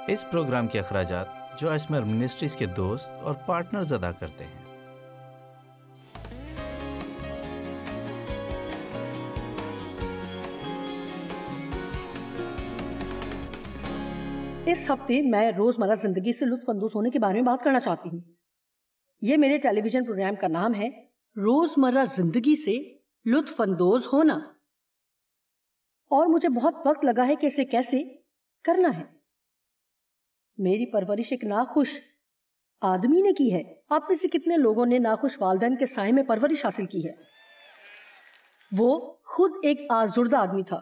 اس programme کے اخراجات جو اسمر منسٹریز کے دوست اور پارٹنرز ادا کرتے ہیں۔ اس ہفتے میں روزمرہ زندگی سے لطف اندوز ہونے کے بارے میں بات کرنا چاہتی ہوں۔ یہ میرے ٹیلی ویژن پروگرام کا نام ہے روزمرہ زندگی سے لطف اندوز ہونا، اور مجھے بہت وقت لگا ہے کہ اسے کیسے کرنا ہے۔ میری پرورش ایک ناخوش آدمی نے کی ہے۔ آپ میں سے کتنے لوگوں نے ناخوش والدین کے سائے میں پرورش حاصل کی ہے؟ وہ خود ایک آزردہ آدمی تھا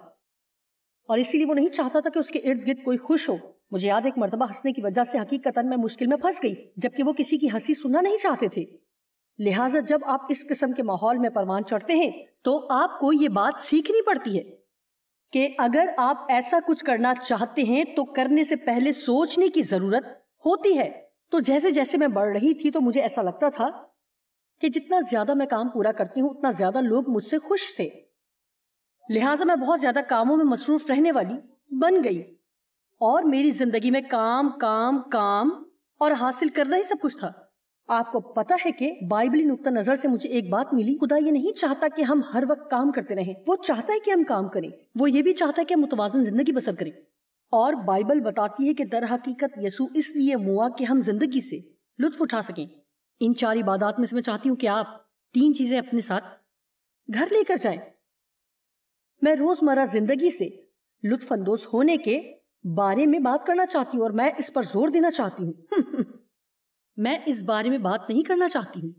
اور اسی لیے وہ نہیں چاہتا تھا کہ اس کے ارد گرد کوئی خوش ہو۔ مجھے یاد ایک مرتبہ ہنسنے کی وجہ سے حقیقتاً میں مشکل میں پھنس گئی، جبکہ وہ کسی کی ہنسی سننا نہیں چاہتے تھے۔ لہٰذا جب آپ اس قسم کے ماحول میں پروان چڑھتے ہیں تو آپ کو یہ بات سیکھنی پڑتی ہے کہ اگر آپ ایسا کچھ کرنا چاہتے ہیں تو کرنے سے پہلے سوچنے کی ضرورت ہوتی ہے۔ تو جیسے جیسے میں بڑھ رہی تھی تو مجھے ایسا لگتا تھا کہ جتنا زیادہ میں کام پورا کرتی ہوں اتنا زیادہ لوگ مجھ سے خوش تھے، لہٰذا میں بہت زیادہ کاموں میں مصروف رہنے والی بن گئی، اور میری زندگی میں کام کام کام اور حاصل کرنا ہی سب کچھ تھا۔ آپ کو پتا ہے کہ بائبلی نقطہ نظر سے مجھے ایک بات ملی، خدا یہ نہیں چاہتا کہ ہم ہر وقت کام کرتے رہیں، وہ چاہتا ہے کہ ہم کام کریں، وہ یہ بھی چاہتا ہے کہ ہم متوازن زندگی بسر کریں۔ اور بائبل بتاتی ہے کہ در حقیقت یسوع اس لیے ہوا کہ ہم زندگی سے لطف اٹھا سکیں۔ ان 4 عبادات میں سے میں چاہتی ہوں کہ آپ 3 چیزیں اپنے ساتھ گھر لے کر جائیں۔ میں روزمرہ زندگی سے لطف اندوز ہونے کے بارے میں بات کرنا چاہتی ہوں، اور میں اس پر زور دینا چاہتی ہوں میں اس بارے میں بات نہیں کرنا چاہتی ہوں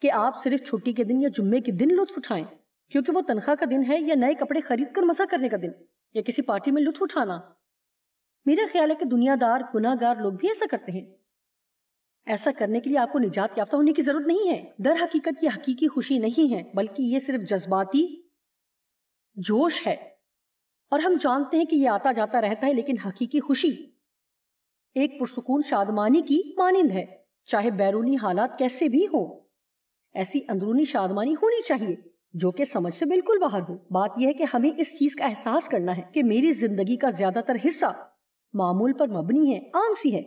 کہ آپ صرف چھٹی کے دن یا جمعے کے دن لطف اٹھائیں، کیونکہ وہ تنخواہ کا دن ہے، یا نئے کپڑے خرید کر مزہ کرنے کا دن، یا کسی پارٹی میں لطف اٹھانا۔ میرا خیال ہے کہ دنیا دار گناہ گار لوگ بھی ایسا کرتے ہیں۔ ایسا کرنے کے لیے آپ کو نجات یافتہ ہونے کی ضرورت نہیں ہے۔ در حقیقت یہ حقیقی خوشی نہیں ہے، بلکہ یہ صرف جذباتی جوش ہے، اور ہم جانتے ہیں کہ یہ آتا جاتا رہتا ہے، لیکن حقیقی خوشی ایک پرسکون شادمانی کی مانند ہے، چاہے بیرونی حالات کیسے بھی ہوں۔ ایسی اندرونی شادمانی ہونی چاہیے جو کہ سمجھ سے بالکل باہر ہو۔ بات یہ ہے کہ ہمیں اس چیز کا احساس کرنا ہے کہ میری زندگی کا زیادہ تر حصہ معمول پر مبنی ہے، عام سی ہے۔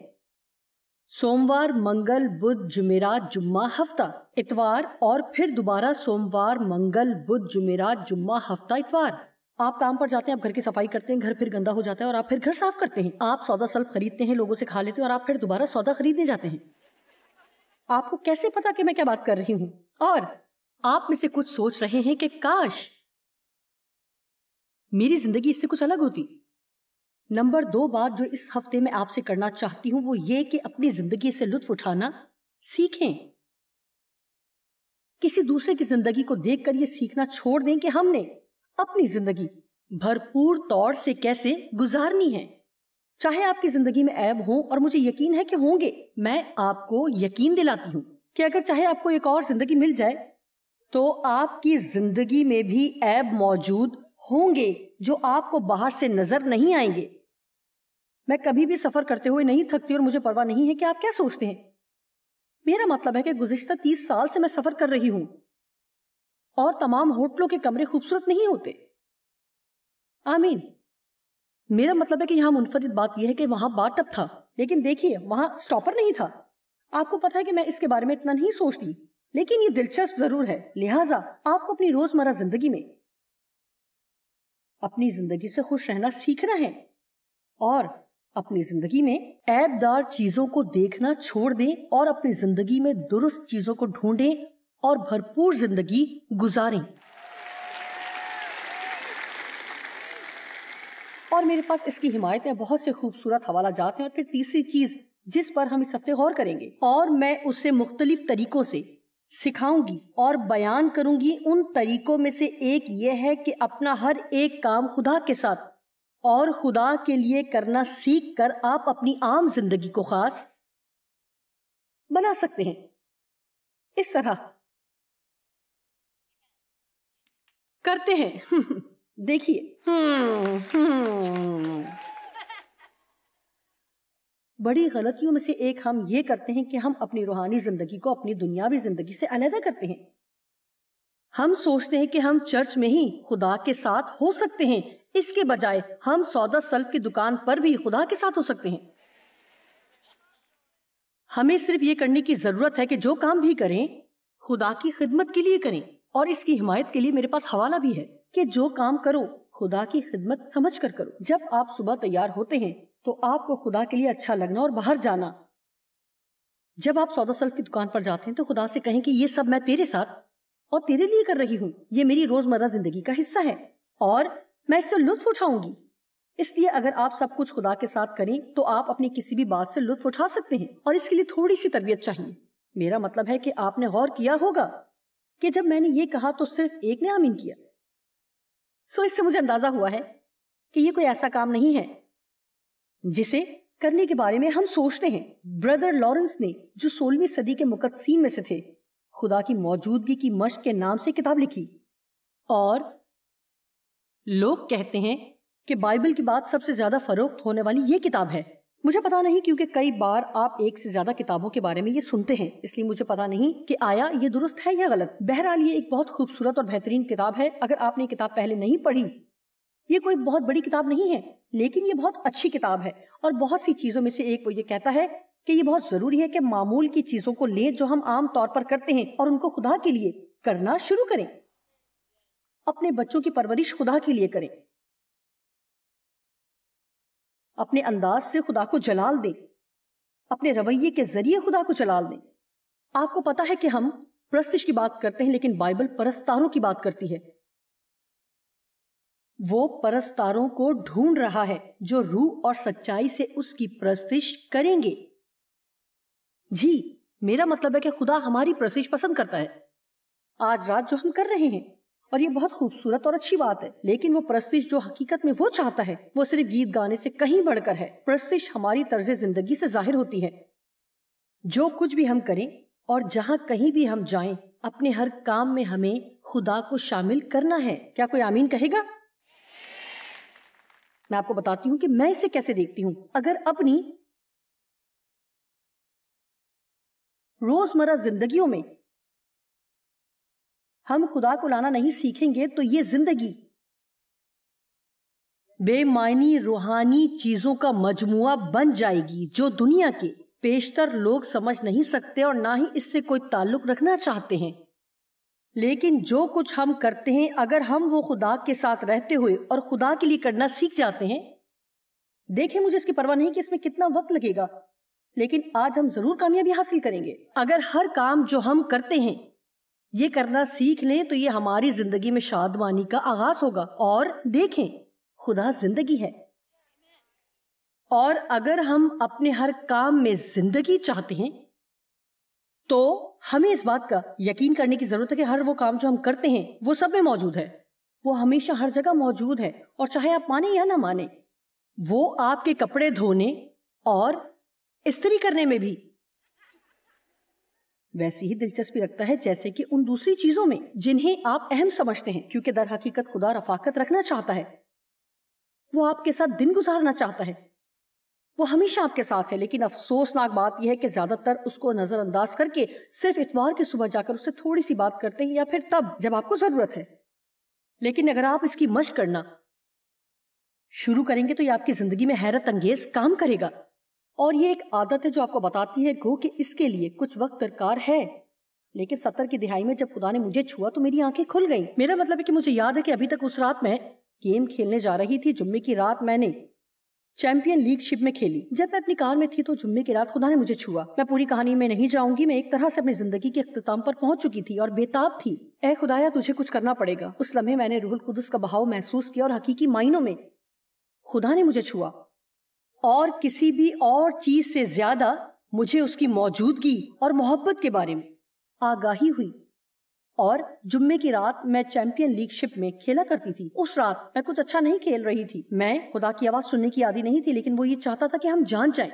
سوموار، منگل، بدھ، جمعرات، جمعہ، ہفتہ، اتوار، اور پھر دوبارہ سوموار، منگل، بدھ، جمعرات، جمعہ، ہفتہ، اتوار۔ آپ کام پر جاتے ہیں، آپ گھر کی صفائی کرتے ہیں، گھر پھر گندا ہو جاتا ہے اور آپ پھر گھر صاف کرتے ہیں۔ آپ سودا سلف خریدتے ہیں، لوگوں سے کھا لیتے ہیں، اور آپ پھر دوبارہ سودا خریدنے جاتے ہیں۔ آپ کو کیسے پتا کہ میں کیا بات کر رہی ہوں؟ اور آپ میں سے کچھ سوچ رہے ہیں کہ کاش میری زندگی اس سے کچھ الگ ہوتی۔ نمبر 2 بات جو اس ہفتے میں آپ سے کرنا چاہتی ہوں وہ یہ کہ اپنی زندگی سے لطف اٹھانا سیکھیں۔ کسی دوسرے کی زندگی کو دیکھ کر یہ سیکھنا چھوڑ دیں کہ ہم نے اپنی زندگی بھرپور طور سے کیسے گزارنی ہے۔ چاہے آپ کی زندگی میں عیب ہوں، اور مجھے یقین ہے کہ ہوں گے، میں آپ کو یقین دلاتی ہوں کہ اگر چاہے آپ کو ایک اور زندگی مل جائے تو آپ کی زندگی میں بھی عیب موجود ہوں گے جو آپ کو باہر سے نظر نہیں آئیں گے۔ میں کبھی بھی سفر کرتے ہوئے نہیں تھکتی، اور مجھے پرواہ نہیں ہے کہ آپ کیا سوچتے ہیں۔ میرا مطلب ہے کہ گزشتہ 30 سال سے میں سفر کر رہی ہوں، اور تمام ہوٹلوں کے کمرے خوبصورت نہیں ہوتے۔ آمین۔ میرا مطلب ہے کہ یہاں منفرد بات یہ ہے کہ وہاں باتھ ٹب تھا، لیکن دیکھیے وہاں سٹاپر نہیں تھا۔ آپ کو پتا ہے کہ میں اس کے بارے میں اتنا نہیں سوچتی، لیکن یہ دلچسپ ضرور ہے۔ لہٰذا آپ کو اپنی روزمرہ زندگی میں اپنی زندگی سے خوش رہنا سیکھنا ہے، اور اپنی زندگی میں عیب دار چیزوں کو دیکھنا چھوڑ دیں، اور اپنی زندگی میں درست چیزوں کو ڈھونڈیں اور بھرپور زندگی گزاریں۔ اور میرے پاس اس کی حمایت میں بہت سے خوبصورت حوالہ جات ہیں۔ اور پھر تیسری چیز جس پر ہم اس ہفتے غور کریں گے، اور میں اسے مختلف طریقوں سے سکھاؤں گی اور بیان کروں گی، ان طریقوں میں سے ایک یہ ہے کہ اپنا ہر ایک کام خدا کے ساتھ اور خدا کے لیے کرنا سیکھ کر آپ اپنی عام زندگی کو خاص بنا سکتے ہیں۔ اس طرح کرتے ہیں۔ دیکھیے، بڑی غلطیوں میں سے ایک ہم یہ کرتے ہیں کہ ہم اپنی روحانی زندگی کو اپنی دنیاوی زندگی سے علیحدہ کرتے ہیں۔ ہم سوچتے ہیں کہ ہم چرچ میں ہی خدا کے ساتھ ہو سکتے ہیں، اس کے بجائے ہم سودا سلف کی دکان پر بھی خدا کے ساتھ ہو سکتے ہیں۔ ہمیں صرف یہ کرنے کی ضرورت ہے کہ جو کام بھی کریں خدا کی خدمت کے لیے کریں، اور اس کی حمایت کے لیے میرے پاس حوالہ بھی ہے کہ جو کام کرو خدا کی خدمت سمجھ کر کرو۔ جب آپ صبح تیار ہوتے ہیں تو آپ کو خدا کے لیے اچھا لگنا اور باہر جانا۔ جب آپ سودا سلف کی دکان پر جاتے ہیں تو خدا سے کہیں کہ یہ سب میں تیرے ساتھ اور تیرے لیے کر رہی ہوں، یہ میری روزمرہ زندگی کا حصہ ہے اور میں اس سے لطف اٹھاؤں گی۔ اس لیے اگر آپ سب کچھ خدا کے ساتھ کریں تو آپ اپنی کسی بھی بات سے لطف اٹھا سکتے ہیں، اور اس کے لیے تھوڑی سی تربیت چاہیے۔ میرا مطلب ہے کہ آپ نے غور کیا ہوگا کہ جب میں نے یہ کہا تو صرف ایک نے آمین کیا۔ سو اس سے مجھے اندازہ ہوا ہے کہ یہ کوئی ایسا کام نہیں ہے جسے کرنے کے بارے میں ہم سوچتے ہیں۔ بردر لارنس نے، جو 16ویں صدی کے مقدسین میں سے تھے، خدا کی موجودگی کی مشق کے نام سے کتاب لکھی، اور لوگ کہتے ہیں کہ بائبل کی بات سب سے زیادہ فروخت ہونے والی یہ کتاب ہے۔ مجھے پتا نہیں، کیونکہ کئی بار آپ ایک سے زیادہ کتابوں کے بارے میں یہ سنتے ہیں، اس لیے مجھے پتا نہیں کہ آیا یہ درست ہے یا غلط۔ بہرحال یہ ایک بہت خوبصورت اور بہترین کتاب ہے۔ اگر آپ نے کتاب پہلے نہیں پڑھی، یہ کوئی بہت بڑی کتاب نہیں ہے، لیکن یہ بہت اچھی کتاب ہے، اور بہت سی چیزوں میں سے ایک وہ یہ کہتا ہے کہ یہ بہت ضروری ہے کہ معمول کی چیزوں کو لیں جو ہم عام طور پر کرتے ہیں اور ان کو خدا کے لیے کرنا شروع کریں۔ اپنے بچوں کی پرورش خدا کے لیے کریں، اپنے انداز سے خدا کو جلال دیں، اپنے رویے کے ذریعے خدا کو جلال دیں۔ آپ کو پتا ہے کہ ہم پرستش کی بات کرتے ہیں، لیکن بائبل پرستاروں کی بات کرتی ہے۔ وہ پرستاروں کو ڈھونڈ رہا ہے جو روح اور سچائی سے اس کی پرستش کریں گے۔ جی، میرا مطلب ہے کہ خدا ہماری پرستش پسند کرتا ہے آج رات جو ہم کر رہے ہیں، اور یہ بہت خوبصورت اور اچھی بات ہے، لیکن وہ پرستش جو حقیقت میں وہ چاہتا ہے وہ صرف گیت گانے سے کہیں بڑھ کر ہے۔ پرستش ہماری طرز زندگی سے ظاہر ہوتی ہے۔ جو کچھ بھی ہم کریں اور جہاں کہیں بھی ہم جائیں، اپنے ہر کام میں ہمیں خدا کو شامل کرنا ہے۔ کیا کوئی آمین کہے گا؟ میں آپ کو بتاتی ہوں کہ میں اسے کیسے دیکھتی ہوں۔ اگر اپنی روزمرہ زندگیوں میں ہم خدا کو لانا نہیں سیکھیں گے تو یہ زندگی بے معنی روحانی چیزوں کا مجموعہ بن جائے گی جو دنیا کے بیشتر لوگ سمجھ نہیں سکتے اور نہ ہی اس سے کوئی تعلق رکھنا چاہتے ہیں۔ لیکن جو کچھ ہم کرتے ہیں، اگر ہم وہ خدا کے ساتھ رہتے ہوئے اور خدا کے لیے کرنا سیکھ جاتے ہیں، دیکھیں مجھے اس کی پرواہ نہیں کہ اس میں کتنا وقت لگے گا، لیکن آج ہم ضرور کامیابی حاصل کریں گے۔ اگر ہر کام جو ہم کرتے ہیں یہ کرنا سیکھ لیں تو یہ ہماری زندگی میں شادمانی کا آغاز ہوگا۔ اور دیکھیں، خدا زندگی ہے، اور اگر ہم اپنے ہر کام میں زندگی چاہتے ہیں تو ہمیں اس بات کا یقین کرنے کی ضرورت ہے کہ ہر وہ کام جو ہم کرتے ہیں وہ سب میں موجود ہے، وہ ہمیشہ ہر جگہ موجود ہے، اور چاہے آپ مانیں یا نہ مانیں، وہ آپ کے کپڑے دھونے اور استری کرنے میں بھی ویسی ہی دلچسپی رکھتا ہے جیسے کہ ان دوسری چیزوں میں جنہیں آپ اہم سمجھتے ہیں، کیونکہ در حقیقت خدا رفاقت رکھنا چاہتا ہے، وہ آپ کے ساتھ دن گزارنا چاہتا ہے، وہ ہمیشہ آپ کے ساتھ ہے۔ لیکن افسوسناک بات یہ ہے کہ زیادہ تر اس کو نظر انداز کر کے صرف اتوار کی صبح جا کر اس سے تھوڑی سی بات کرتے ہیں، یا پھر تب جب آپ کو ضرورت ہے۔ لیکن اگر آپ اس کی مشق کرنا شروع کریں گے تو یہ آپ کی زندگی میں حیرت انگیز کام کرے گا، اور یہ ایک عادت ہے جو آپ کو بتاتی ہے گو کہ اس کے لیے کچھ وقت درکار ہے۔ لیکن 70 کی دہائی میں جب خدا نے مجھے چھوا تو میری آنکھیں کھل گئیں۔ میرا مطلب ہے کہ مجھے یاد ہے کہ ابھی تک اس رات میں گیم کھیلنے جا رہی تھی۔ جمعے کی رات میں نے چیمپئن لیگ شپ میں کھیلی۔ جب میں اپنی کار میں تھی تو جمعے کی رات خدا نے مجھے چھوا۔ میں پوری کہانی میں نہیں جاؤں گی، میں ایک طرح سے اپنی زندگی کے اختتام پر پہنچ چکی تھی اور بےتاب تھی۔ اے خدایا، تجھے کچھ کرنا پڑے گا۔ اس لمحے میں نے روح القدس کا بہاؤ محسوس کیا، اور حقیقی معنوں میں خدا نے مجھے چھوا، اور کسی بھی اور چیز سے زیادہ مجھے اس کی موجودگی اور محبت کے بارے میں آگاہی ہوئی۔ اور جمعے کی رات میں چیمپئن لیگ شپ میں کھیلا کرتی تھی۔ اس رات میں کچھ اچھا نہیں کھیل رہی تھی، میں خدا کی آواز سننے کی عادی نہیں تھی، لیکن وہ یہ چاہتا تھا کہ ہم جان جائیں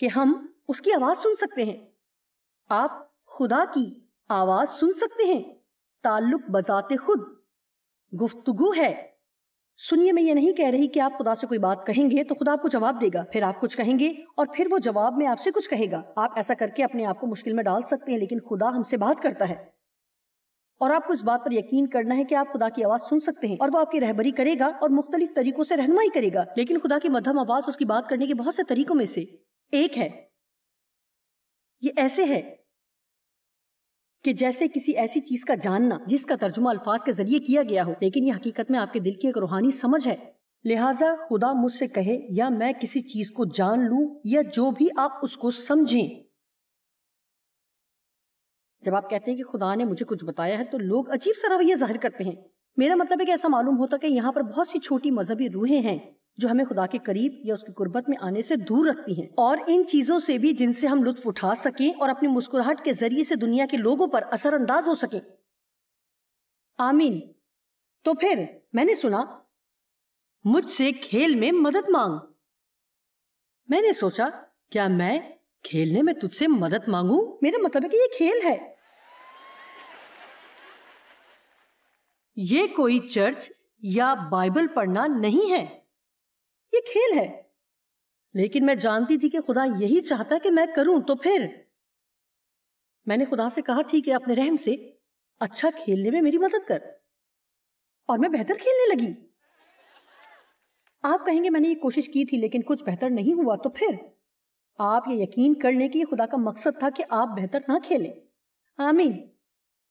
کہ ہم اس کی آواز سن سکتے ہیں۔ آپ خدا کی آواز سن سکتے ہیں، تعلق بذات خود گفتگو ہے۔ سنیے، میں یہ نہیں کہہ رہی کہ آپ خدا سے کوئی بات کہیں گے تو خدا آپ کو جواب دے گا، پھر آپ کچھ کہیں گے اور پھر وہ جواب میں آپ سے کچھ کہے گا۔ آپ ایسا کر کے اپنے آپ کو مشکل میں ڈال سکتے ہیں، لیکن خدا ہم سے بات کرتا ہے۔ اور آپ کو اس بات پر یقین کرنا ہے کہ آپ خدا کی آواز سن سکتے ہیں اور وہ آپ کی رہبری کرے گا اور مختلف طریقوں سے رہنمائی کرے گا. لیکن خدا کی مدھم آواز اس کی بات کرنے کے بہت سے طریقوں میں سے ایک ہے. یہ ایسے ہے کہ جیسے کسی ایسی چیز کا جاننا جس کا ترجمہ الفاظ کے ذریعے کیا گیا ہو، لیکن یہ حقیقت میں آپ کے دل کی ایک روحانی سمجھ ہے. لہٰذا خدا مجھ سے کہے یا میں کسی چیز کو جان لوں یا جو بھی آپ اس کو سمجھیں. جب آپ کہتے ہیں کہ خدا نے مجھے کچھ بتایا ہے تو لوگ عجیب سا رویہ ظاہر کرتے ہیں. میرا مطلب ہے کہ ایسا معلوم ہوتا کہ یہاں پر بہت سی چھوٹی مذہبی روحیں ہیں جو ہمیں خدا کے قریب یا اس کی قربت میں آنے سے دور رکھتی ہیں، اور ان چیزوں سے بھی جن سے ہم لطف اٹھا سکیں اور اپنی مسکراہٹ کے ذریعے سے دنیا کے لوگوں پر اثر انداز ہو سکیں. آمین. تو پھر میں نے سنا مجھ سے کھیل میں مدد مانگ. میں نے سوچا کیا میں کھیلنے میں تجھ سے مدد مانگوں؟ میرا مطلب ہے کہ یہ کھیل ہے. یہ کوئی چرچ یا بائبل پڑھنا نہیں ہے، یہ کھیل ہے. لیکن میں جانتی تھی کہ خدا یہی چاہتا ہے کہ میں کروں. تو پھر میں نے خدا سے کہا ٹھیک ہے اپنے رحم سے اچھا کھیلنے میں میری مدد کر، اور میں بہتر کھیلنے لگی. آپ کہیں گے میں نے یہ کوشش کی تھی لیکن کچھ بہتر نہیں ہوا. تو پھر آپ یہ یقین کر لیں کہ یہ خدا کا مقصد تھا کہ آپ بہتر نہ کھیلیں. آمین.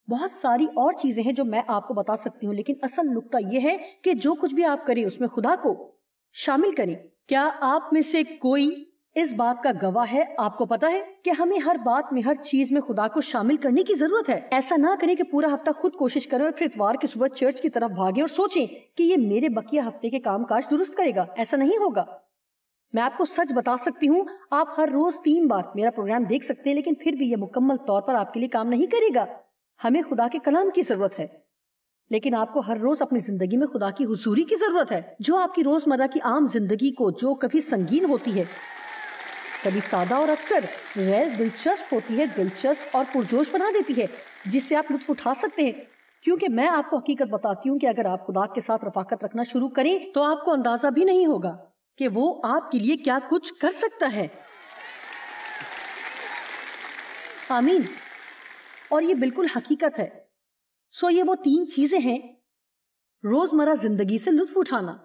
بہت ساری اور چیزیں ہیں جو میں آپ کو بتا سکتی ہوں، لیکن اصل نقطہ یہ ہے کہ جو کچھ بھی آپ کریں اس میں خدا کو شامل کریں. کیا آپ میں سے کوئی اس بات کا گواہ ہے؟ آپ کو پتا ہے کہ ہمیں ہر بات میں، ہر چیز میں خدا کو شامل کرنے کی ضرورت ہے. ایسا نہ کریں کہ پورا ہفتہ خود کوشش کریں اور پھر اتوار کی صبح چرچ کی طرف بھاگیں اور سوچیں کہ یہ میرے بقیہ ہفتے کے کام کاج درست کرے گا. ایسا نہیں ہوگا. میں آپ کو سچ بتا سکتی ہوں آپ ہر روز 3 بار میرا پروگرام دیکھ سکتے ہیں، لیکن پھر بھی یہ مکمل طور پر آپ کے لیے کام نہیں کرے گا. ہمیں خدا کے کلام کی ضرورت ہے، لیکن آپ کو ہر روز اپنی زندگی میں خدا کی حضوری کی ضرورت ہے، جو آپ کی روزمرہ کی عام زندگی کو، جو کبھی سنگین ہوتی ہے، کبھی سادہ اور اکثر غیر دلچسپ ہوتی ہے، دلچسپ اور پرجوش بنا دیتی ہے، جس سے آپ لطف اٹھا سکتے ہیں. کیونکہ میں آپ کو حقیقت بتاتی ہوں کہ اگر آپ خدا کے ساتھ رفاقت رکھنا شروع کریں تو آپ کو اندازہ بھی نہیں ہوگا کہ وہ آپ کے لیے کیا کچھ کر سکتا ہے. آمین. اور یہ بالکل حقیقت ہے. یہ وہ 3 چیزیں ہیں: روزمرہ زندگی سے لطف اٹھانا،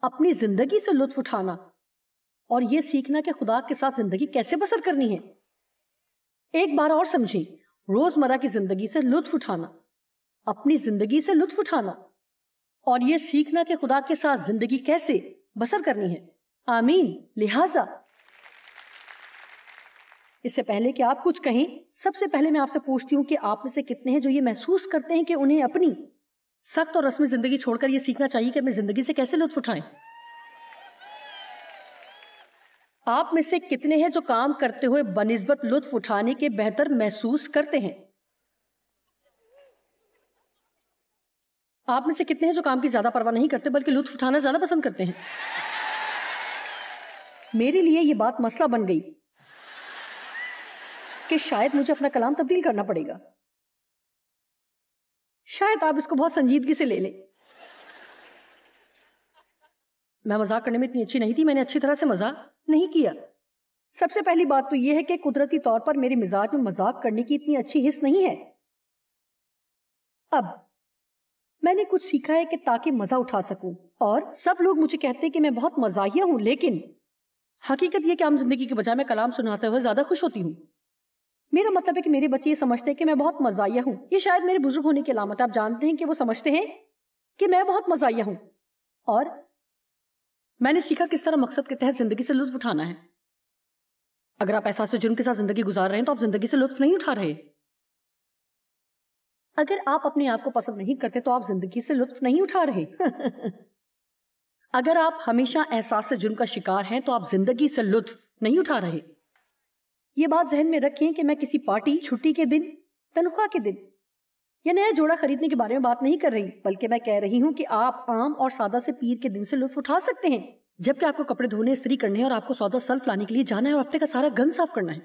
اپنی زندگی سے لطف اٹھانا، اور یہ سیکھنا کہ خدا کے ساتھ زندگی کیسے بسر کرنی ہے. ایک بار اور سمجھیں، روزمرہ کی زندگی سے لطف اٹھانا، اپنی زندگی سے لطف اٹھانا، اور یہ سیکھنا کہ خدا کے ساتھ زندگی کیسے بسر کرنی ہے. آمین. لہٰذا اس سے پہلے کہ آپ کچھ کہیں، سب سے پہلے میں آپ سے پوچھتی ہوں کہ آپ میں سے کتنے ہیں جو یہ محسوس کرتے ہیں کہ انہیں اپنی سخت اور رسمی زندگی چھوڑ کر یہ سیکھنا چاہیے کہ اپنی زندگی سے کیسے لطف اٹھائیں. آپ میں سے کتنے ہیں جو کام کرتے ہوئے بنسبت لطف اٹھانے کے بہتر محسوس کرتے ہیں؟ آپ میں سے کتنے ہیں جو کام کی زیادہ پرواہ نہیں کرتے بلکہ لطف اٹھانا زیادہ پسند کرتے ہیں؟ میرے لیے یہ بات مسئلہ بن گئی کہ شاید مجھے اپنا کلام تبدیل کرنا پڑے گا. شاید آپ اس کو بہت سنجیدگی سے لے لیں. میں مذاق کرنے میں اتنی اچھی نہیں تھی، میں نے اچھی طرح سے مذاق نہیں کیا. سب سے پہلی بات تو یہ ہے کہ قدرتی طور پر میرے مزاج میں مذاق کرنے کی اتنی اچھی حس نہیں ہے. اب میں نے کچھ سیکھا ہے کہ تاکہ مزہ اٹھا سکوں، اور سب لوگ مجھے کہتے ہیں کہ میں بہت مزاحیہ ہوں، لیکن حقیقت یہ کہ عام زندگی کے بجائے میں کلام سناتے ہوئے زیادہ خوش ہوتی ہوں. میرا مطلب ہے کہ میرے بچے یہ سمجھتے ہیں کہ میں بہت مزاحیہ ہوں. یہ شاید میرے بزرگ ہونے کی علامت ہے. آپ جانتے ہیں کہ وہ سمجھتے ہیں کہ میں بہت مزاحیہ ہوں، اور میں نے سیکھا کس طرح مقصد کے تحت زندگی سے لطف اٹھانا ہے. اگر آپ احساس جرم کے ساتھ زندگی گزار رہے ہیں تو آپ زندگی سے لطف نہیں اٹھا رہے. اگر آپ اپنے آپ کو پسند نہیں کرتے تو آپ زندگی سے لطف نہیں اٹھا رہے. اگر آپ ہمیشہ احساس جرم کا شکار ہیں تو آپ زندگی سے لطف نہیں اٹھا رہے. یہ بات ذہن میں رکھیں کہ میں کسی پارٹی، چھٹی کے دن، تنخواہ کے دن یا نیا جوڑا خریدنے کے بارے میں بات نہیں کر رہی، بلکہ میں کہہ رہی ہوں کہ آپ عام اور سادہ سے پیر کے دن سے لطف اٹھا سکتے ہیں، جبکہ آپ کو کپڑے دھونے، استری کرنے اور آپ کو سودا سلف لانے کے لیے جانا ہے اور ہفتے کا سارا گند صاف کرنا ہے.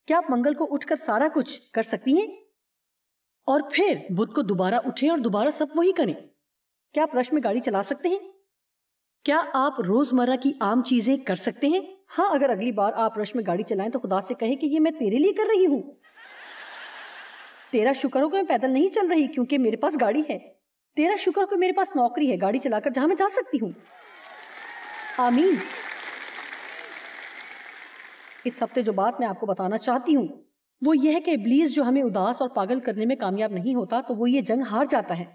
کیا آپ منگل کو اٹھ کر سارا کچھ کر سکتی ہیں اور پھر بدھ کو دوبارہ اٹھیں اور دوبارہ سب وہی کریں؟ کیا آپ رش میں گاڑی چلا سکتے ہیں؟ کیا آپ روزمرہ کی عام چیزیں کر سکتے ہیں؟ ہاں، اگر اگلی بار آپ رش میں گاڑی چلائیں تو خدا سے کہیں کہ یہ میں تیرے لیے کر رہی ہوں. تیرا شکر ہو کہ میں پیدل نہیں چل رہی کیونکہ میرے پاس گاڑی ہے. تیرا شکر ہو کہ میرے پاس نوکری ہے, گاڑی چلا کر جہاں میں جا سکتی ہوں. آمین. اس ہفتے جو بات میں آپ کو بتانا چاہتی ہوں وہ یہ ہے کہ ابلیس جو ہمیں اداس اور پاگل کرنے میں کامیاب نہیں ہوتا تو وہ یہ جنگ ہار جاتا ہے.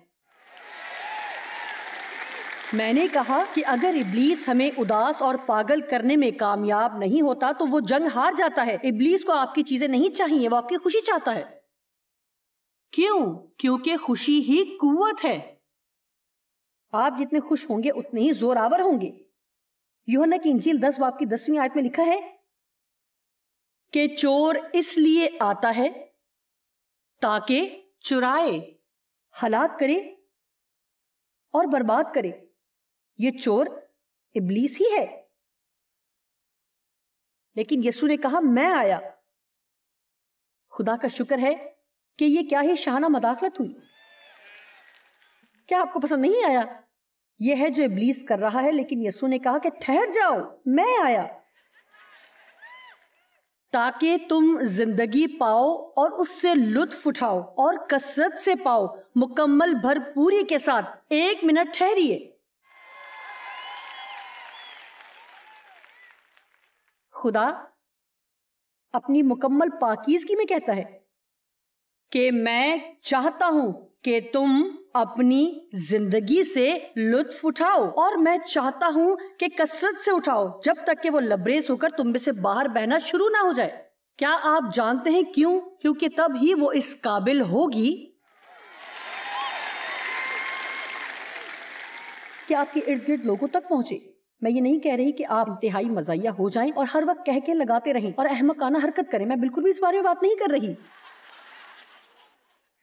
میں نے کہا کہ اگر ابلیس ہمیں اداس اور پاگل کرنے میں کامیاب نہیں ہوتا تو وہ جنگ ہار جاتا ہے. ابلیس کو آپ کی چیزیں نہیں چاہیے, وہ آپ کی خوشی چاہتا ہے. کیوں؟ کیونکہ خوشی ہی قوت ہے. آپ جتنے خوش ہوں گے اتنے ہی زور آور ہوں گے. یوحنا کی انجیل 10 باب کی 10ویں آیت میں لکھا ہے کہ چور اس لیے آتا ہے تاکہ چرائے, ہلاک کرے اور برباد کرے. یہ چور ابلیس ہی ہے. لیکن یسوع نے کہا میں آیا. خدا کا شکر ہے کہ یہ کیا ہی شانہ مداخلت ہوئی. کیا آپ کو پسند نہیں آیا؟ یہ ہے جو ابلیس کر رہا ہے, لیکن یسوع نے کہا کہ ٹھہر جاؤ, میں آیا تاکہ تم زندگی پاؤ اور اس سے لطف اٹھاؤ اور کثرت سے پاؤ, مکمل بھرپوری کے ساتھ. 1 منٹ ٹھہریے. خدا اپنی مکمل پاکیزگی میں کہتا ہے کہ میں چاہتا ہوں کہ تم اپنی زندگی سے لطف اٹھاؤ اور میں چاہتا ہوں کہ کثرت سے اٹھاؤ جب تک کہ وہ لبریز ہو کر تم میں سے باہر بہنا شروع نہ ہو جائے. کیا آپ جانتے ہیں کیوں؟ کیونکہ تب ہی وہ اس قابل ہوگی کہ آپ کے ارد گرد لوگوں تک پہنچے. میں یہ نہیں کہہ رہی کہ آپ انتہائی مزاحیہ ہو جائیں اور ہر وقت کہہ کے لگاتے رہیں اور احمقانہ حرکت کریں. میں بالکل بھی اس بارے میں بات نہیں کر رہی.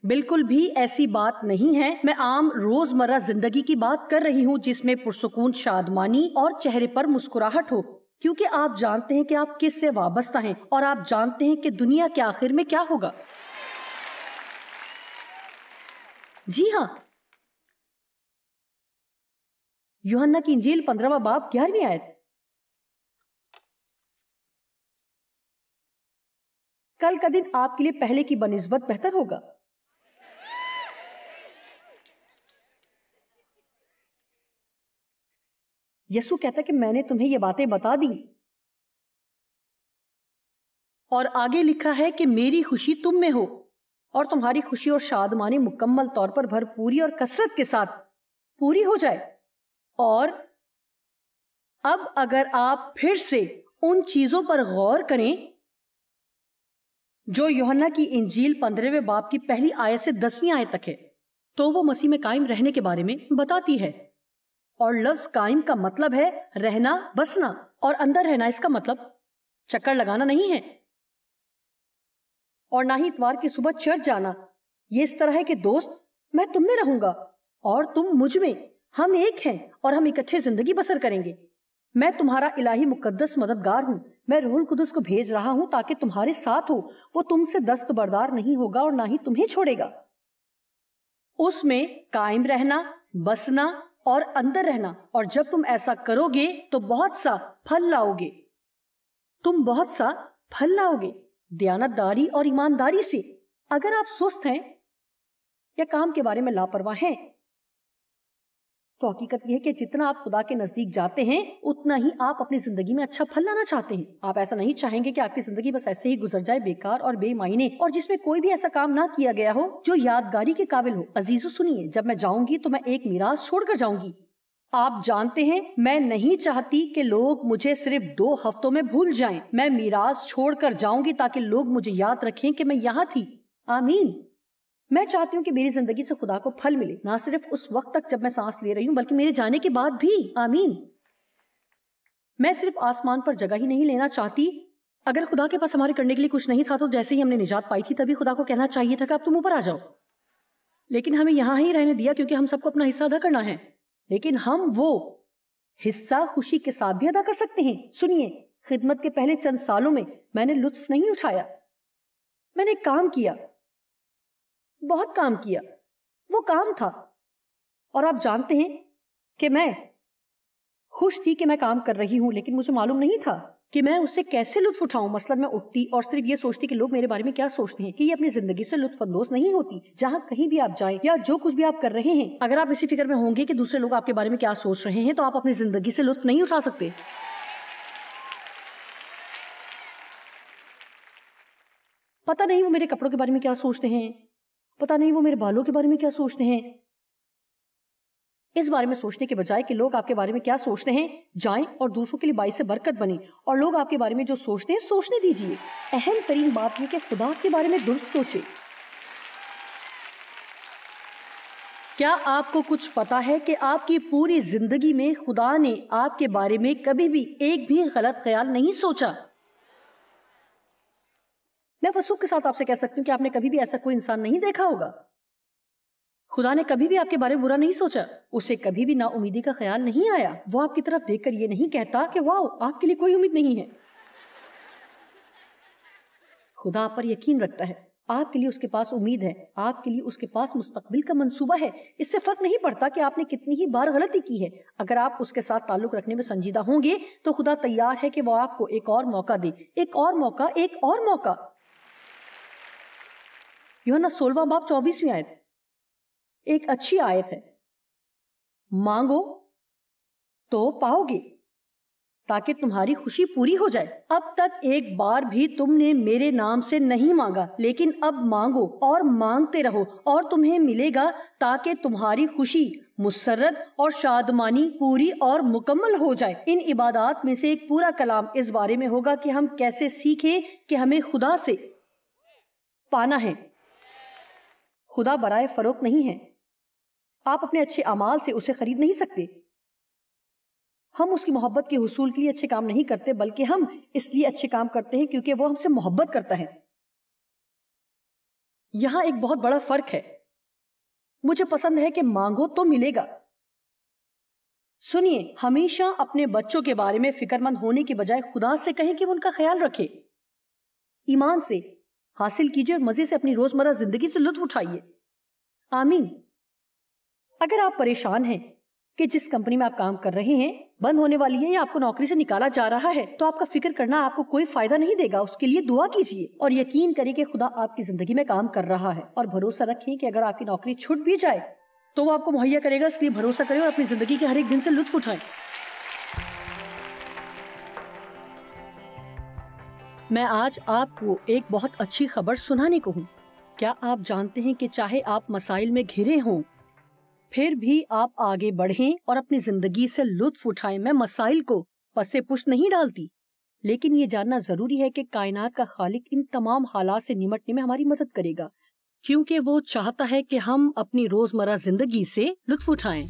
بالکل بھی ایسی بات نہیں ہے. میں عام روزمرہ زندگی کی بات کر رہی ہوں جس میں پرسکون شادمانی اور چہرے پر مسکراہٹ ہو, کیونکہ آپ جانتے ہیں کہ آپ کس سے وابستہ ہیں اور آپ جانتے ہیں کہ دنیا کے آخر میں کیا ہوگا. جی ہاں, یوحنا کی انجیل 15واں باب 11ویں آیت. کل کا دن آپ کے لیے پہلے کی بنسبت بہتر ہوگا. یسوع کہتا ہے کہ میں نے تمہیں یہ باتیں بتا دی, اور آگے لکھا ہے کہ میری خوشی تم میں ہو اور تمہاری خوشی اور شادمانی مکمل طور پر بھرپوری اور کثرت کے ساتھ پوری ہو جائے. اور اب اگر آپ پھر سے ان چیزوں پر غور کریں جو یوحنا کی انجیل 15ویں باب کی پہلی آیت سے 10ویں آیت تک ہے, تو وہ مسیح میں قائم رہنے کے بارے میں بتاتی ہے. اور لفظ قائم کا مطلب ہے رہنا, بسنا, اور اندر رہنا اس کا مطلب چکر لگانا نہیں ہے, اور نہ ہی اتوار کی صبح چرچ جانا. یہ اس طرح ہے کہ دوست میں تم میں رہوں گا اور تم مجھ میں, ہم ایک ہیں اور ہم اکٹھے زندگی بسر کریں گے. میں تمہارا الہی مقدس مددگار ہوں. میں روح القدس کو بھیج رہا ہوں تاکہ تمہارے ساتھ ہو. وہ تم سے دستبردار نہیں ہوگا اور نہ ہی تمہیں چھوڑے گا. اس میں قائم رہنا, بسنا اور اندر رہنا. اور جب تم ایسا کرو گے تو بہت سا پھل لاؤ گے. تم بہت سا پھل لاؤ گے دیانتداری اور ایمانداری سے. اگر آپ سست ہیں یا کام کے بارے میں لاپرواہ ہیں تو حقیقت یہ ہے کہ جتنا آپ خدا کے نزدیک جاتے ہیں اتنا ہی آپ اپنی زندگی میں اچھا پھل لانا چاہتے ہیں. آپ ایسا نہیں چاہیں گے کہ آپ کی زندگی بس ایسے ہی گزر جائے, بیکار اور بے معنی, اور جس میں کوئی بھی ایسا کام نہ کیا گیا ہو جو یادگاری کے قابل ہو. عزیزو سنیے, جب میں جاؤں گی تو میں ایک میراث چھوڑ کر جاؤں گی. آپ جانتے ہیں میں نہیں چاہتی کہ لوگ مجھے صرف 2 ہفتوں میں بھول جائیں. میں میراث چھوڑ کر جاؤں گی تاکہ لوگ مجھے یاد رکھیں کہ میں یہاں تھی. آمین. میں چاہتی ہوں کہ میری زندگی سے خدا کو پھل ملے, نہ صرف اس وقت تک جب میں سانس لے رہی ہوں بلکہ میرے جانے کے بعد بھی. آمین. میں صرف آسمان پر جگہ ہی نہیں لینا چاہتی. اگر خدا کے پاس ہمارے کرنے کے لیے کچھ نہیں تھا تو جیسے ہی ہم نے نجات پائی تھی تبھی خدا کو کہنا چاہیے تھا کہ اب تم اوپر آ جاؤ. لیکن ہمیں یہاں ہی رہنے دیا کیونکہ ہم سب کو اپنا حصہ ادا کرنا ہے. لیکن ہم وہ حصہ خوشی کے ساتھ بھی ادا کر سکتے ہیں. سنیے, خدمت کے پہلے چند سالوں میں میں نے لطف نہیں اٹھایا. میں نے کام کیا, بہت کام کیا. وہ کام تھا, اور آپ جانتے ہیں کہ میں خوش تھی کہ میں کام کر رہی ہوں, لیکن مجھے معلوم نہیں تھا کہ میں اس سے کیسے لطف اٹھاؤں. مثلا میں اٹھتی اور صرف یہ سوچتی کہ لوگ میرے بارے میں کیا سوچتے ہیں, کہ یہ اپنی زندگی سے لطف اندوز نہیں ہوتی. جہاں کہیں بھی آپ جائیں یا جو کچھ بھی آپ کر رہے ہیں, اگر آپ اسی فکر میں ہوں گے کہ دوسرے لوگ آپ کے بارے میں کیا سوچ رہے ہیں, تو آپ اپنی زندگی سے لطف نہیں اٹھا سکتے. پتہ نہیں وہ میرے کپڑوں کے بارے میں کیا سوچتے ہیں, پتہ نہیں وہ میرے بالوں کے بارے میں کیا سوچتے ہیں. اس بارے میں سوچنے کے بجائے کہ لوگ آپ کے بارے میں کیا سوچتے ہیں, جائیں اور دوسروں کے لیے باعث برکت بنیں, اور لوگ آپ کے بارے میں جو سوچتے ہیں سوچنے دیجیے. اہم ترین بات یہ کہ خدا کے بارے میں درست سوچے. کیا آپ کو کچھ پتا ہے کہ آپ کی پوری زندگی میں خدا نے آپ کے بارے میں کبھی بھی ایک بھی غلط خیال نہیں سوچا؟ میں وثوق کے ساتھ آپ سے کہہ سکتی ہوں کہ آپ نے کبھی بھی ایسا کوئی انسان نہیں دیکھا ہوگا. خدا نے کبھی بھی آپ کے بارے میں برا نہیں سوچا, اسے کبھی بھی نا امیدی کا خیال نہیں آیا. وہ آپ کی طرف دیکھ کر یہ نہیں کہتا کہ واو آپ کے لیے کوئی امید نہیں ہے. خدا آپ پر یقین رکھتا ہے, آپ کے لیے اس کے پاس امید ہے, آپ کے لیے اس کے پاس مستقبل کا منصوبہ ہے. اس سے فرق نہیں پڑتا کہ آپ نے کتنی ہی بار غلطی کی ہے. اگر آپ اس کے ساتھ تعلق رکھنے میں سنجیدہ ہوں گے تو خدا تیار ہے کہ وہ آپ کو ایک اور موقع دے, ایک اور موقع, ایک اور موقع. یوحنا 16 باب 24 آیت ایک اچھی آیت ہے. مانگو تو پاؤ گے تاکہ تمہاری خوشی پوری ہو جائے. اب تک ایک بار بھی تم نے میرے نام سے نہیں مانگا, لیکن اب مانگو اور مانگتے رہو اور تمہیں ملے گا, تاکہ تمہاری خوشی, مسرت اور شادمانی پوری اور مکمل ہو جائے. ان عبادات میں سے ایک پورا کلام اس بارے میں ہوگا کہ ہم کیسے سیکھیں کہ ہمیں خدا سے پانا ہے. خدا برائے فروخت نہیں ہے. آپ اپنے اچھے اعمال سے اسے خرید نہیں سکتے. ہم اس کی محبت کے حصول کے لیے اچھے کام نہیں کرتے, بلکہ ہم اس لیے اچھے کام کرتے ہیں کیونکہ وہ ہم سے محبت کرتا ہے. یہاں ایک بہت بڑا فرق ہے. مجھے پسند ہے کہ مانگو تو ملے گا. سنیے, ہمیشہ اپنے بچوں کے بارے میں فکر مند ہونے کے بجائے خدا سے کہیں کہ وہ ان کا خیال رکھے. ایمان سے حاصل کیجیے اور مزے سے اپنی روزمرہ زندگی سے لطف اٹھائیے. آمین. اگر آپ پریشان ہیں کہ جس کمپنی میں آپ کام کر رہے ہیں بند ہونے والی ہے یا آپ کو نوکری سے نکالا جا رہا ہے, تو آپ کا فکر کرنا آپ کو کوئی فائدہ نہیں دے گا. اس کے لیے دعا کیجیے اور یقین کریں کہ خدا آپ کی زندگی میں کام کر رہا ہے, اور بھروسہ رکھیں کہ اگر آپ کی نوکری چھوٹ بھی جائے تو وہ آپ کو مہیا کرے گا. اس لیے بھروسہ کریں اور اپنی زندگی کے ہر ایک دن سے لطف اٹھائیں. میں آج آپ کو ایک بہت اچھی خبر سنانے کو ہوں. کیا آپ جانتے ہیں کہ چاہے آپ مسائل میں گھرے ہوں پھر بھی آپ آگے بڑھیں اور اپنی زندگی سے لطف اٹھائیں. میں مسائل کو پس پشت نہیں ڈالتی, لیکن یہ جاننا ضروری ہے کہ کائنات کا خالق ان تمام حالات سے نمٹنے میں ہماری مدد کرے گا, کیونکہ وہ چاہتا ہے کہ ہم اپنی روزمرہ زندگی سے لطف اٹھائیں.